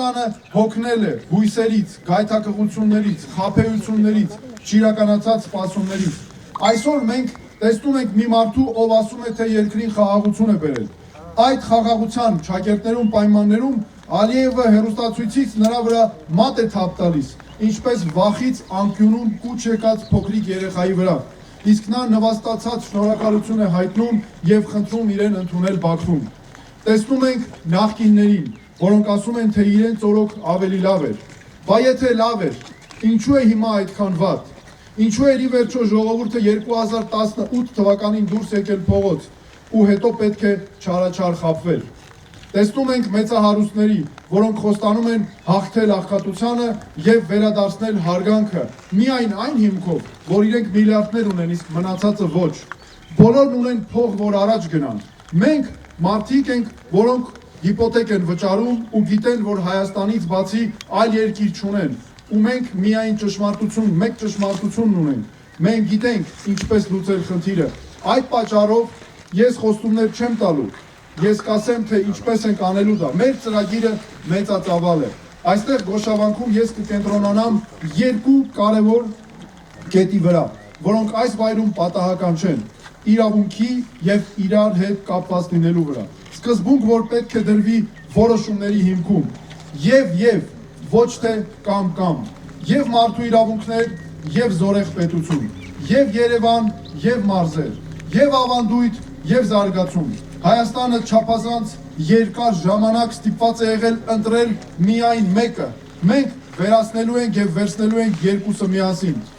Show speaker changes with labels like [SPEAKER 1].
[SPEAKER 1] Հայաստանը հոգնել է հույսերից, գայթակղություններից, խաբեություններից, չիրականացած սպասումներից։ Այսօր մենք տեսնում ենք մի մարդու, ով ասում է, թե երկրին խաղաղություն է բերել։ Այդ խաղաղության ճակերտներում, պայմաններում Ալիևը հեռուստացույցից նրա վրա մատ է թափ տալիս, ինչպես վախից անկյունում կուչ եկած փոքրիկ երեխայի վրա։ Իսկ նա նվաստացած շնորհակալություն է հայտնում եւ խնդրում իրեն ընդունել Բաքվում։ Տեսնում ենք նախկիններին, որոնք ասում են, թե իրենց օրոք ավելի լավ էր։ Բա եթե լավ էր, ինչու է հիմա այդքան վատ։ Ինչու էր ի վերջո ժողովուրդը 2018 թվականին դուրս եկել փողոց ու հետո պետք է չարաչար խաբվել։ Տեսնում ենք մեծահարուստների, որոնք խոստանում են հաղթել աղքատությանը եւ վերադարձնել հարգանքը, միայն այն հիմքով, որ իրենք միլիարդներ ունեն, իսկ մնացածը ոչ։ Բոլորն ունեն փող, որ առաջ գնան։ Մենք մարդիկ ենք, որոնք հիպոթեք են վճարում ու գիտեն, որ Հայաստանից բացի այլ երկիր չունեն, ու մենք միայն ճշմարտություն, մեկ ճշմարտությունն ունենք։ Մենք գիտենք ինչպես լուծել խնդիրը։ Այդ պատճառով ես խոստումներ չեմ տալու։ Ես կասեմ, թե ինչպես ենք անելու դա։ Մեր ծրագիրը մեծածավալ է։ Այստեղ Գոշավանքում ես կկենտրոնանամ երկու կարևոր կետի վրա, որոնք այս վայրում պատահական չեն՝ իրավունքի եւ իրար հետ կապված լինելու վրա։ Սկզբունք, որ պետք է դրվի որոշումների հիմքում։ Եվ ոչ թե կամ, եւ մարդու իրավունքներ, եւ զորեղ պետություն, եւ Երևան, եւ մարզեր, եւ ավանդույթ, եւ զարգացում։ Հայաստանը չափազանց երկար ժամանակ ստիպված է եղել ընտրել միայն մեկը։ Մենք վերացնելու ենք եւ վերցնելու ենք երկուսը միասին։